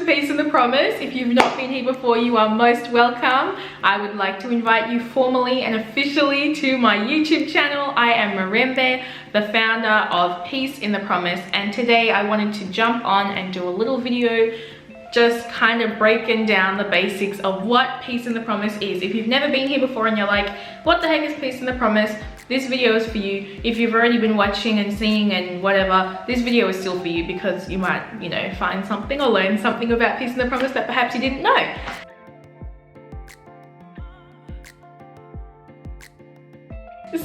to Peace in the Promise. If you've not been here before, you are most welcome. I would like to invite you formally and officially to my YouTube channel. I am Mirembe, the founder of Peace in the Promise, and today I wanted to jump on and do a little video just kind of breaking down the basics of what Peace in the Promise is. If you've never been here before and you're like, what the heck is Peace in the Promise? This video is for you. If you've already been watching and seeing and whatever, this video is still for you because you might, find something or learn something about Peace in the Promise that perhaps you didn't know.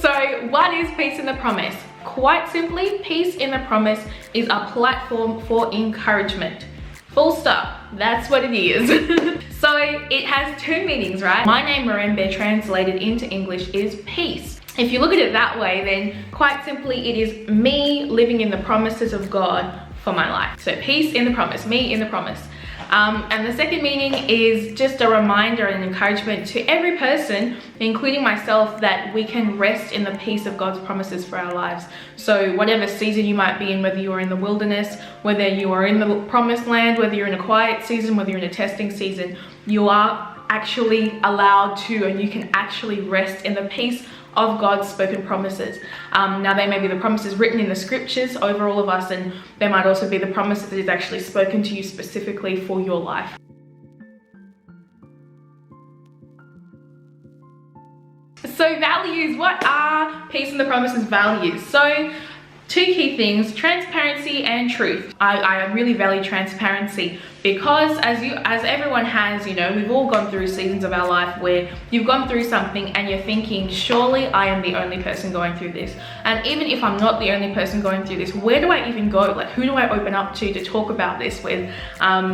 So what is Peace in the Promise? Quite simply, Peace in the Promise is a platform for encouragement. Full stop. That's what it is. So it has two meanings, right? My name Mirembe translated into English is peace. If you look at it that way, then quite simply it is me living in the promises of God for my life. So peace in the promise, me in the promise. And the second meaning is just a reminder and encouragement to every person, including myself, that we can rest in the peace of God's promises for our lives. So whatever season you might be in, whether you are in the wilderness, whether you are in the promised land, whether you're in a quiet season, whether you're in a testing season, you are actually allowed to, and you can actually rest in the peace of God's spoken promises. Now they may be the promises written in the scriptures over all of us, and they might also be the promises that is actually spoken to you specifically for your life. So values, what are Peace in the Promise's values? So two key things, transparency and truth. I really value transparency because as everyone has, we've all gone through seasons of our life where you've gone through something and you're thinking, surely I am the only person going through this. And even if I'm not the only person going through this, where do I even go? Like, who do I open up to talk about this with?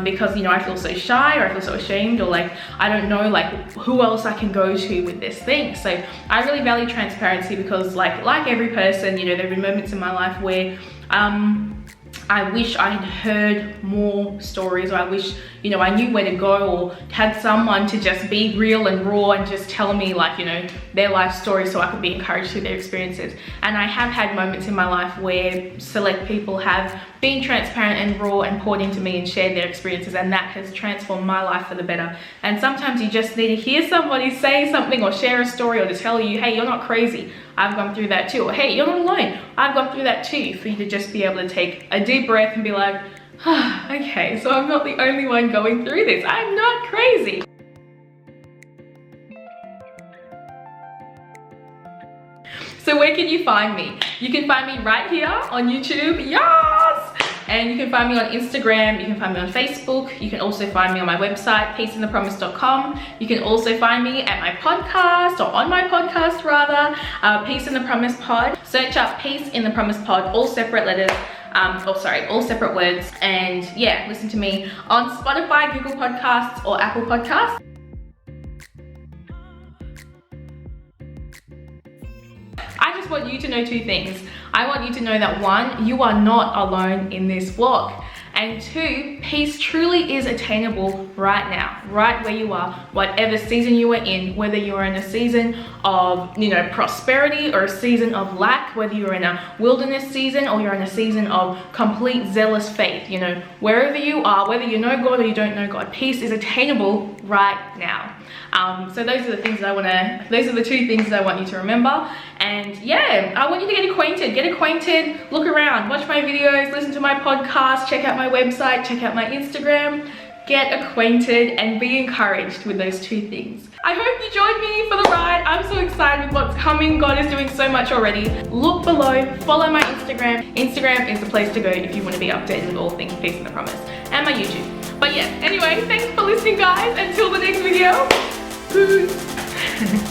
Because, I feel so shy, or I feel so ashamed, or like, I don't know, like, who else I can go to with this thing. So I really value transparency because like every person, there have been moments in my life where I wish I had heard more stories, or I wish, I knew where to go, or had someone to just be real and raw and just tell me, like, their life story so I could be encouraged through their experiences. And I have had moments in my life where select people have been transparent and raw and poured into me and shared their experiences, and that has transformed my life for the better. And sometimes you just need to hear somebody say something or share a story or to tell you, hey, you're not crazy, I've gone through that too, or hey, you're not alone, I've gone through that too, for you to just be able to take a deep breath and be like, okay, so I'm not the only one going through this, I'm not crazy. So where can you find me? You can find me right here on YouTube, yes! And you can find me on Instagram, you can find me on Facebook, you can also find me on my website, peaceinthepromise.com. You can also find me at my podcast, or on my podcast rather, Peace in the Promise Pod. Search up Peace in the Promise Pod, all separate letters, all separate words. And yeah, listen to me on Spotify, Google Podcasts, or Apple Podcasts. I just want you to know two things. I want you to know that one, you are not alone in this walk. And two, peace truly is attainable right now, right where you are, whatever season you are in, whether you are in a season of, prosperity, or a season of lack, whether you're in a wilderness season or you're in a season of complete zealous faith, wherever you are, whether you know God or you don't know God, peace is attainable right now. So those are the things that those are the two things that I want you to remember. And yeah, I want you to get acquainted, look around, watch my videos, listen to my podcast, check out my website, check out my Instagram, get acquainted and be encouraged with those two things. I hope you joined me for the ride. I'm so excited with what's coming. God is doing so much already. Look below, follow my Instagram. Instagram is the place to go if you want to be updated with all things Peace in the Promise, and my YouTube. But yeah, anyway, thanks for listening guys. Until the next video. Peace.